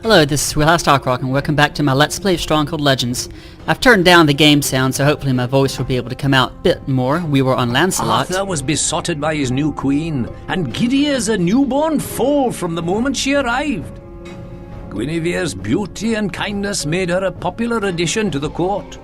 Hello, this is Wheelhouse Rock, and welcome back to my Let's Play of Stronghold Legends. I've turned down the game sound, so hopefully my voice will be able to come out a bit more. We were on Lancelot. Arthur was besotted by his new queen, and giddy as a newborn foal from the moment she arrived. Guinevere's beauty and kindness made her a popular addition to the court.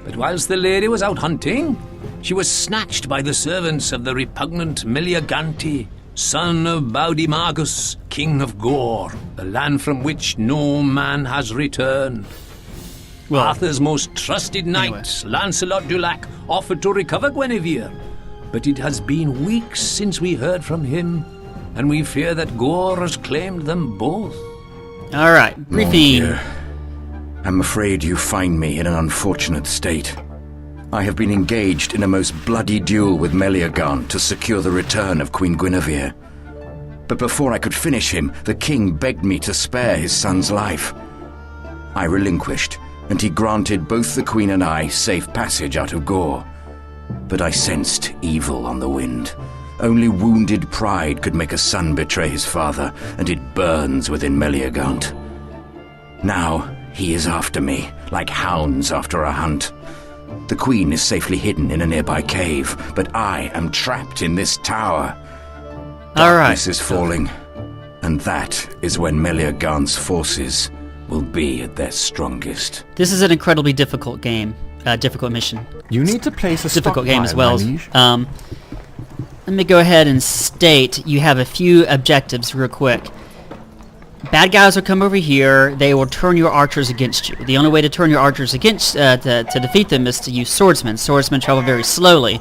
But whilst the lady was out hunting, she was snatched by the servants of the repugnant Meliaganti, son of Baudimagus, king of Gore, a land from which no man has returned. Well, Arthur's most trusted knight, Lancelot du Lac, offered to recover Guinevere, but it has been weeks since we heard from him, and we fear that Gore has claimed them both. Alright, briefing. I'm afraid you find me in an unfortunate state. I have been engaged in a most bloody duel with Meliagant to secure the return of Queen Guinevere. But before I could finish him, the king begged me to spare his son's life. I relinquished, and he granted both the queen and I safe passage out of Gore. But I sensed evil on the wind. Only wounded pride could make a son betray his father, and it burns within Meliagant. Now he is after me, like hounds after a hunt. The queen is safely hidden in a nearby cave, but I am trapped in this tower. Darkness is falling, and that is when Meliagant's forces will be at their strongest. This is an incredibly difficult game, difficult mission. You need to place a difficult game as well. my liege. Let me go ahead and state you have a few objectives real quick. Bad guys will come over here. They will turn your archers against you. The only way to turn your archers against to defeat them is to use swordsmen. Swordsmen travel very slowly.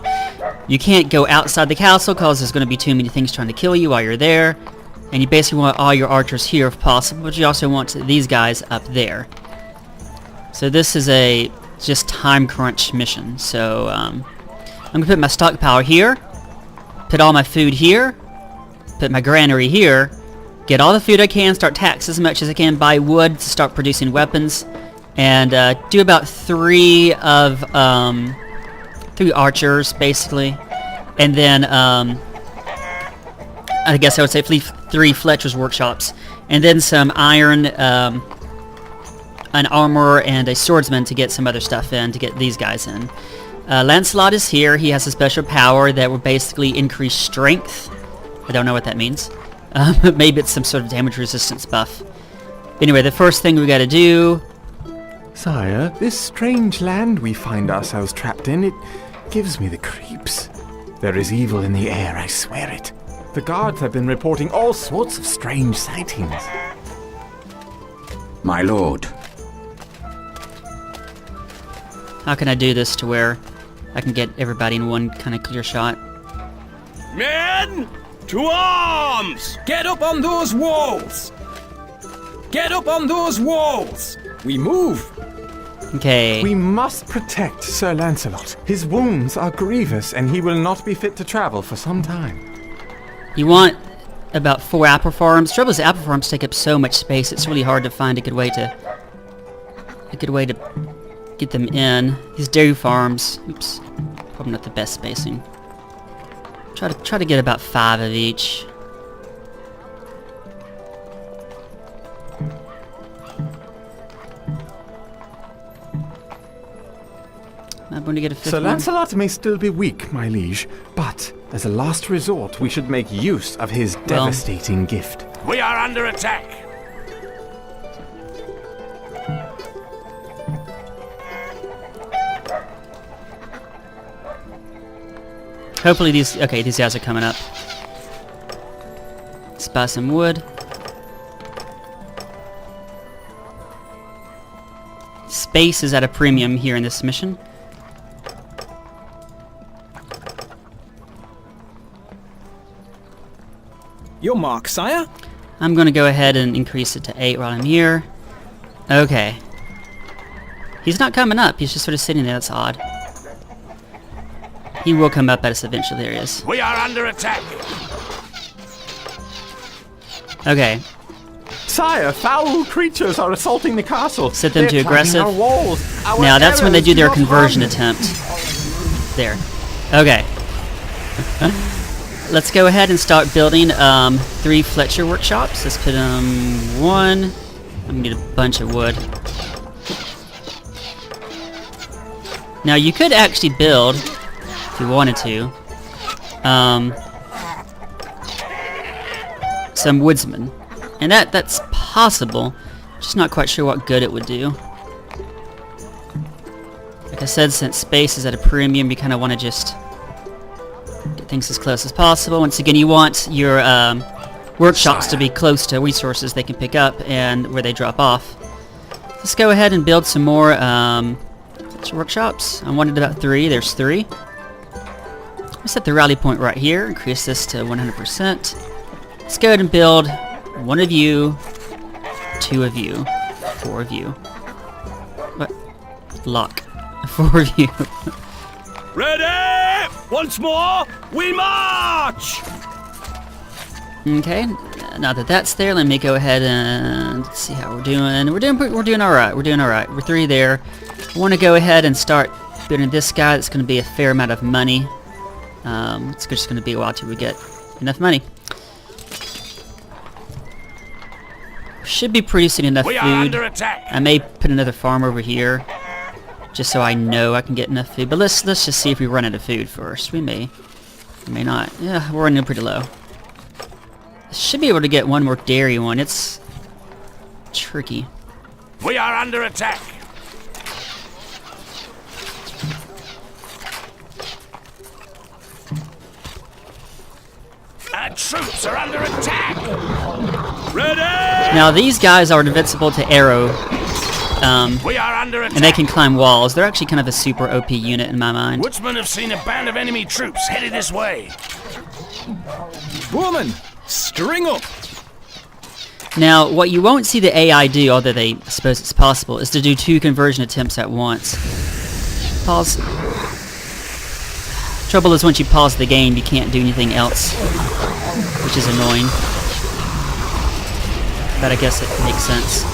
You can't go outside the castle because there's going to be too many things trying to kill you while you're there. And you basically want all your archers here if possible, but you also want these guys up there. So this is a just time crunch mission. So I'm going to put my stockpile here, put all my food here, put my granary here, get all the food I can, start tax as much as I can, buy wood to start producing weapons, and do about three archers, basically. And then, I guess I would say three Fletcher's workshops. And then some iron, an armor, and a swordsman to get some other stuff in, to get these guys in. Lancelot is here. He has a special power that will basically increase strength. I don't know what that means. Maybe it's some sort of damage resistance buff. Anyway, the first thing we gotta do... Sire, this strange land we find ourselves trapped in, it gives me the creeps. There is evil in the air, I swear it. The guards have been reporting all sorts of strange sightings. My lord. How can I do this to where I can get everybody in one kind of clear shot? Men! To arms! Get up on those walls! Get up on those walls! We move! Okay. We must protect Sir Lancelot. His wounds are grievous, and he will not be fit to travel for some time. You want about 4 apple farms. Trouble is, apple farms take up so much space. It's really hard to find a good way to get them in. These dairy farms. Oops. Probably not the best spacing. Try to get about 5 of each. I'm going to get a 5th Sir one. Lancelot may still be weak, my liege, but as a last resort, we should make use of his devastating gift. We are under attack! Hopefully these guys are coming up. Let's buy some wood. Space is at a premium here in this mission. Your mark, sire? I'm going to go ahead and increase it to 8 while I'm here. Okay. He's not coming up. He's just sort of sitting there. That's odd. He will come up at us eventually. There he is. We are under attack! Okay. Sire, foul creatures are assaulting the castle. Set them to They're climbing aggressive. Our walls. Our Now that's when they arrows do their not conversion harm. attempt. There. Okay. Let's go ahead and start building 3 Fletcher workshops. Let's put them 1, I'm gonna need a bunch of wood. Now you could actually build, if you wanted to, some woodsmen. And that's possible. Just not quite sure what good it would do. Like I said, since space is at a premium, you kind of want to just get things as close as possible. Once again, you want your workshops to be close to resources they can pick up and where they drop off. Let's go ahead and build some more workshops. I wanted about 3. There's 3. Let's set the rally point right here. Increase this to 100%. Let's go ahead and build 1 of you, 2 of you, 4 of you. What? Lock. 4 of you. Ready! Once more, we march! Okay, now that that's there, let me go ahead and see how we're doing. We're doing all right. We're doing all right. We're 3 there. I want to go ahead and start building this guy. That's going to be a fair amount of money. It's just going to be a while till we get enough money. Should be producing enough food. Under attack. I may put another farm over here, just so I know I can get enough food. But let's just see if we run out of food first. We may not. Yeah, we're running pretty low. Should be able to get one more dairy one. It's tricky. We are under attack. Our troops are under attack. Ready! Now these guys are invincible to arrow. We are under attack. And they can climb walls. They're actually kind of a super OP unit in my mind. Woodsmen have seen a band of enemy troops headed this way. Woman, string up. Now, what you won't see the AI do, although I suppose it's possible, is to do 2 conversion attempts at once. Pause. Trouble is, once you pause the game, you can't do anything else, which is annoying. But I guess it makes sense.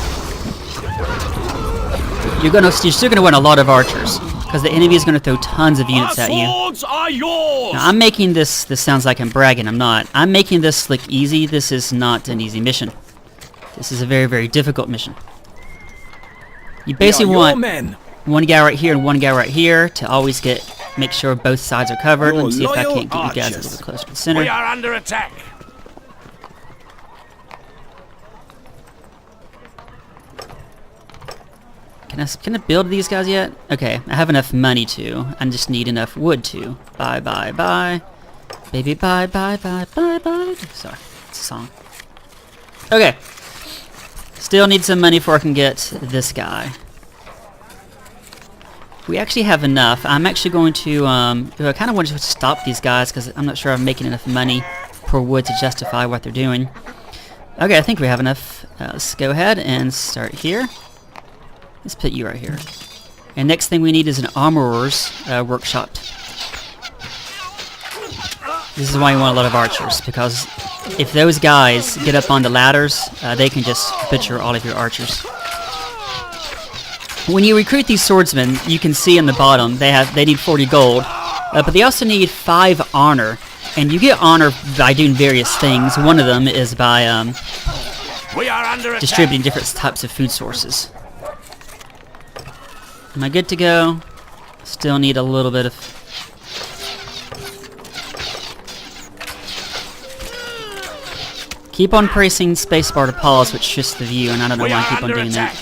You're still gonna win a lot of archers, because the enemy is gonna throw tons of units at you. Swords are yours. Now, I'm making this sounds like I'm bragging, I'm not. I'm making this look easy. This is not an easy mission. This is a very, very difficult mission. You basically want one guy right here and one guy right here to always make sure both sides are covered. Let me see if I can't get you guys a little closer to the center. We are under attack. Can I build these guys yet? Okay, I have enough money to. I just need enough wood to. Bye, bye, bye. Baby, bye, bye, bye, bye, bye. Sorry, it's a song. Okay. Still need some money before I can get this guy. We actually have enough. I'm actually going to, I kind of want to stop these guys because I'm not sure I'm making enough money per wood to justify what they're doing. Okay, I think we have enough. Let's go ahead and start here. Let's put you right here. And next thing we need is an armorer's workshop. This is why you want a lot of archers, because if those guys get up on the ladders, they can just butcher all of your archers. When you recruit these swordsmen, you can see in the bottom they need 40 gold, but they also need 5 honor, and you get honor by doing various things. One of them is by distributing different types of food sources. Am I good to go? Still need a little bit of... Keep on pressing spacebar to pause, which shifts the view, and I don't know why I keep on doing that.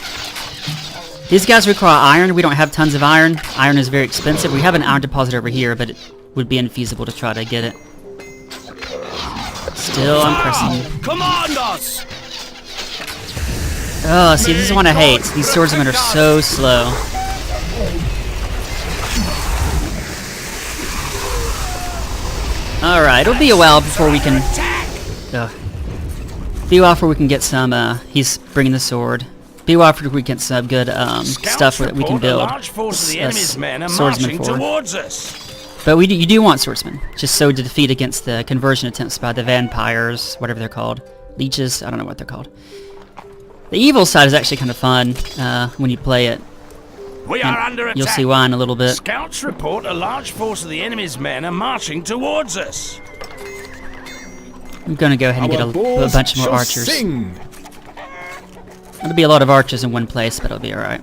These guys require iron. We don't have tons of iron. Iron is very expensive. We have an iron deposit over here, but it would be infeasible to try to get it. Still, I'm pressing. Command us! Oh, see, this is one I hate. These swordsmen are so slow. Alright, it'll be a while before we can... Be a while before we can get some, he's bringing the sword. Be a while before we get some good, stuff that we can build swordsmen for. But you do want swordsmen, just so to defeat against the conversion attempts by the vampires, whatever they're called. Leeches, I don't know what they're called. The evil side is actually kind of fun, when you play it. We are under attack. You'll see why in a little bit. Scouts report a large force of the enemy's men are marching towards us. I'm gonna go ahead and get a bunch more archers. There'll be a lot of archers in one place, but it'll be alright.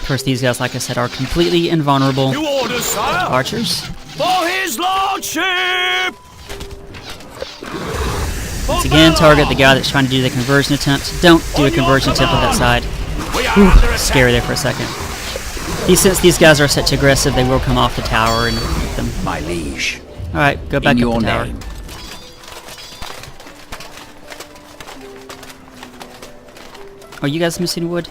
Of course, these guys, like I said, are completely invulnerable New orders, sire! archers. For his lordship! Once again, target the guy that's trying to do the conversion attempt. Don't do a conversion attempt on that side. We are under attack. Scary there for a second. Since these guys are such aggressive, they will come off the tower and hit them. My liege. Alright, go back In up your the tower. name. Are you guys missing wood?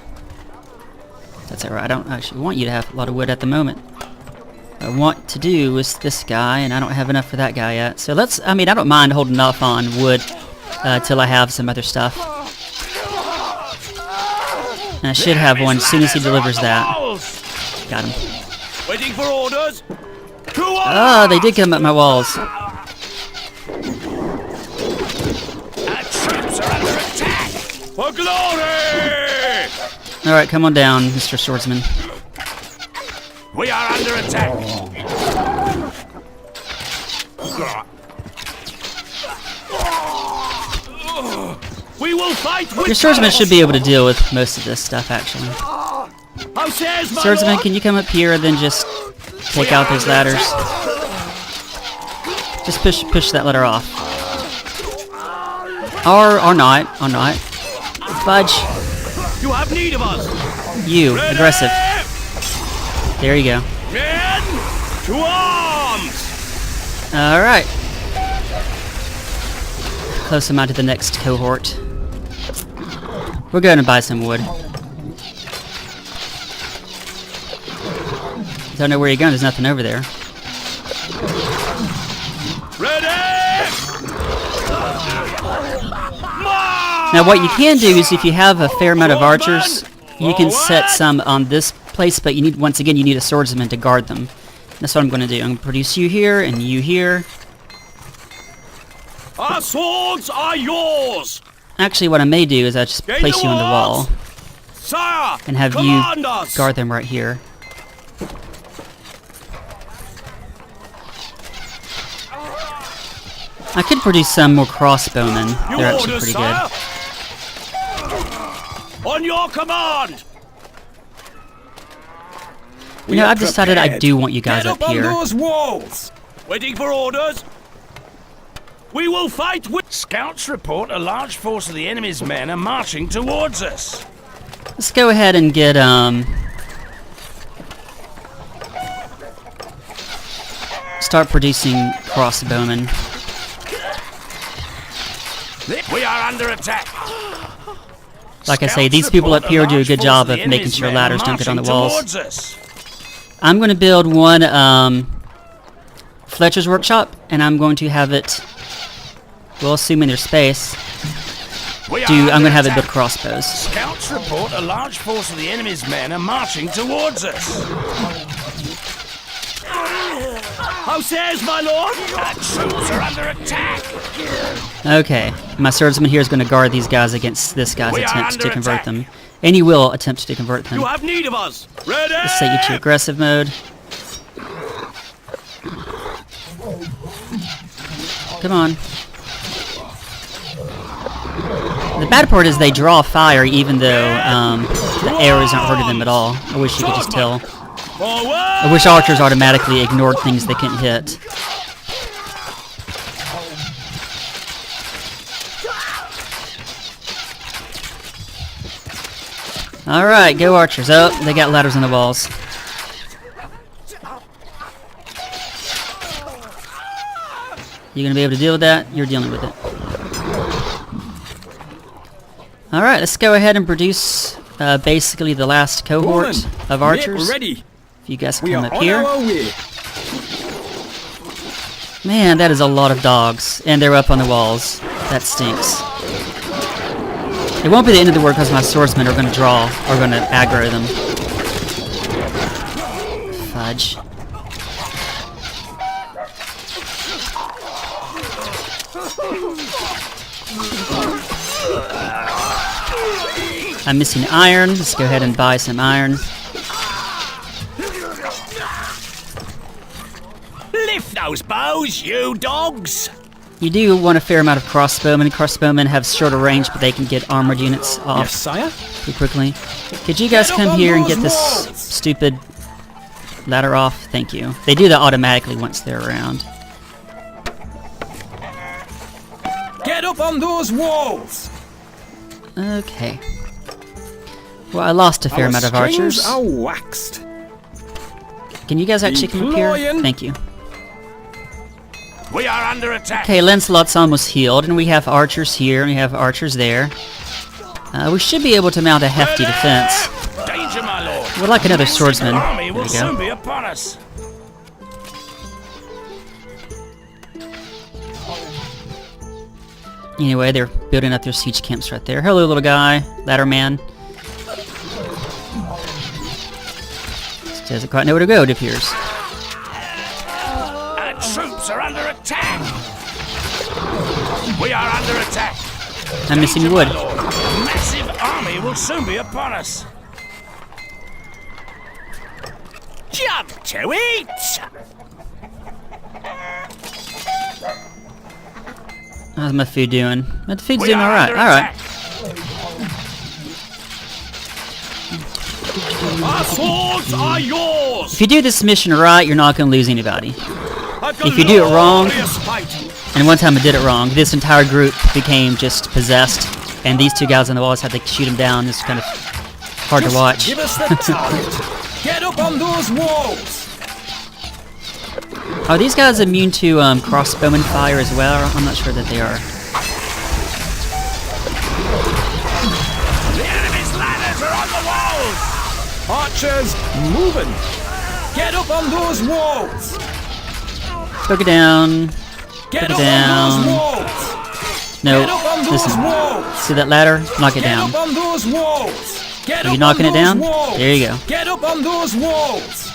That's alright. I don't actually want you to have a lot of wood at the moment. What I want to do is this guy, and I don't have enough for that guy yet. So let's, I don't mind holding off on wood till I have some other stuff. And I should have one as soon as he delivers that. Got him. Waiting for orders. Ah, they did come up my walls. Our troops are under attack. For glory! Alright, come on down, Mr. Swordsman. We are under attack. We will fight with Your swordsman should be able to deal with most of this stuff, actually. How says my Swordsman, lord? can you come up here and then just take out those ladders? Just push that ladder off. Or not. Fudge. You have need of us. You, aggressive. There you go. Men, to arms! Alright. Close them out to the next cohort. We're going to buy some wood. Don't know where you're going, there's nothing over there. Ready! Now what you can do is if you have a fair amount of archers, you can set some on this place, but you need, once again, you need a swordsman to guard them. That's what I'm going to do. I'm going to produce you here and you here. Our swords are yours! Actually, what I may do is I just Gain place the you on the wall walls! Sire! and have command you us! guard them right here. I could produce some more crossbowmen. New They're actually orders, pretty sire! good. On your command! You know, I've decided I do want you guys Get up up on here. those walls! Waiting for orders! We will fight with... Scouts report a large force of the enemy's men are marching towards us. Let's go ahead and get, start producing crossbowmen. We are under attack. Like I say, these people up here do a good job of making sure ladders don't get on the walls. I'm going to build one Fletcher's workshop, and I'm going to have it, well, assuming there's space, I'm going to have it build crossbows. Scouts report a large force of the enemy's men are marching towards us. How says my lord? Our troops are under attack. Okay, my swordsman here is going to guard these guys against this guy's We are attempt under to convert attack. them. And he will attempt to convert them. You have need of us! Ready! Let's set you to aggressive mode. Come on. The bad part is they draw fire even though the arrows aren't hurting them at all. I wish you could just tell. Forward! I wish archers automatically ignored things they couldn't hit. Alright, go archers. Oh, they got ladders on the walls. You gonna be able to deal with that? You're dealing with it. Alright, let's go ahead and produce basically the last cohort of archers. Ready! If you guys We come are up on here. our way. Man, that is a lot of dogs. And they're up on the walls. That stinks. It won't be the end of the world because my swordsmen are going to draw, or going to aggro them. Fudge. I'm missing iron. Let's go ahead and buy some iron. Lift those bows, you dogs! You do want a fair amount of crossbowmen. Crossbowmen have shorter range, but they can get armored units off Yes, sire. pretty quickly. Could you guys come here and get this stupid ladder off? Thank you. They do that automatically once they're around. Get up on those walls. Okay. Well, I lost a fair amount of archers. Our strings are waxed. Can you guys actually come up here? Deploying. Thank you. We are under attack. Okay, Lancelot's almost healed, and we have archers here, and we have archers there. We should be able to mount a hefty defense. Danger, my lord. We're like another Massive swordsman. army There will we soon go. be upon us. Anyway, they're building up their siege camps right there. Hello, little guy. Ladder man. Doesn't quite know where to go, it appears. Our troops are under attack. We are under attack. I'm missing wood. My lord. A massive army will soon be upon us. Jump to it! How's my food doing? My food's We doing are alright. under Alright. attack. Our swords are yours. If you do this mission right, you're not going to lose anybody. A If you do it wrong- glorious fight. And one time I did it wrong. This entire group became just possessed, and these two guys on the walls had to shoot them down. It's kind of hard to watch. Give us the target. Get up on those walls. Are these guys immune to crossbowman fire as well? I'm not sure that they are. The enemy's ladders are on the walls. Archers, moving. Get up on those walls. Took it down. Get Put it up down. on those walls. No, Get up on those listen. walls. See that ladder? Knock it Get down. up on those walls. Get Are up you knocking on it down? those walls. There you go. Get up on those walls.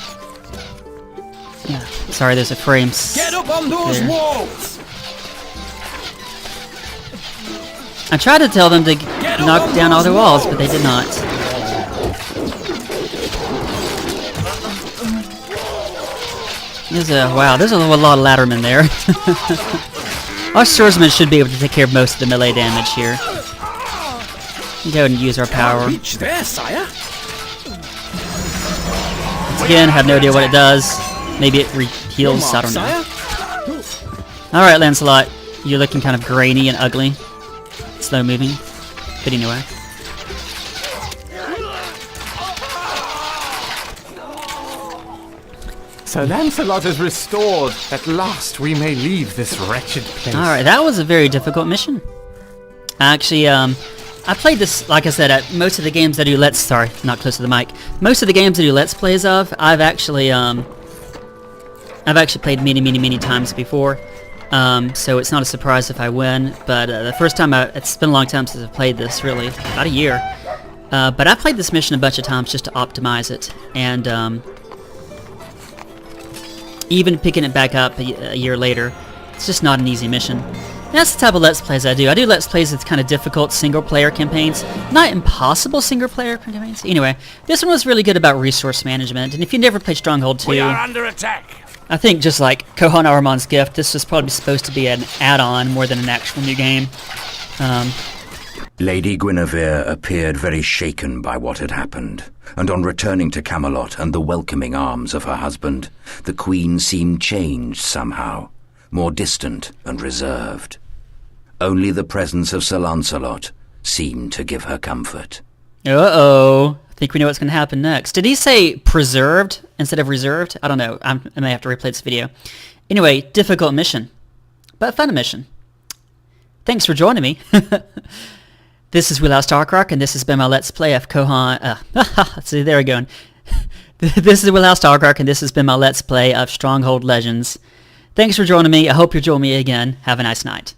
Yeah. Sorry, there's a frame. Get up on those There. walls. I tried to tell them to Get up knock on down all those their walls, but walls. they did not. There's a lot of laddermen there. Our swordsmen should be able to take care of most of the melee damage here. Go ahead and use our power. Reach there, sire. Again, have no idea what it does. Maybe it heals, I don't know. Sire. Alright, Lancelot. You're looking kind of grainy and ugly. Slow moving. But anyway. Sir Lancelot is restored. At last we may leave this wretched place. Alright, that was a very difficult mission. Actually, I played this, like I said, at most of the games that I do sorry, not close to the mic. Most of the games I do Let's Plays of, I've actually played many times before. So it's not a surprise if I win, but the first time it's been a long time since I've played this, really, about a year. But I played this mission a bunch of times just to optimize it, and even picking it back up a year later, it's just not an easy mission. And that's the type of Let's Plays I do. I do Let's Plays with kind of difficult single-player campaigns, not impossible single-player campaigns. Anyway, this one was really good about resource management, and if you never played Stronghold 2, We are under attack. I think just like Kohan Armon's Gift, this was probably supposed to be an add-on more than an actual new game. Lady Guinevere appeared very shaken by what had happened, and on returning to Camelot and the welcoming arms of her husband, the Queen seemed changed somehow, more distant and reserved. Only the presence of Sir Lancelot seemed to give her comfort. Uh-oh. I think we know what's going to happen next. Did he say preserved instead of reserved? I don't know. I may have to replay this video. Anyway, difficult mission, but fun mission. Thanks for joining me. This is Wheelhouse Talkrock, and this has been my Let's Play of Kohan... see, there we go. This is Wheelhouse Talkrock, and this has been my Let's Play of Stronghold Legends. Thanks for joining me. I hope you'll join me again. Have a nice night.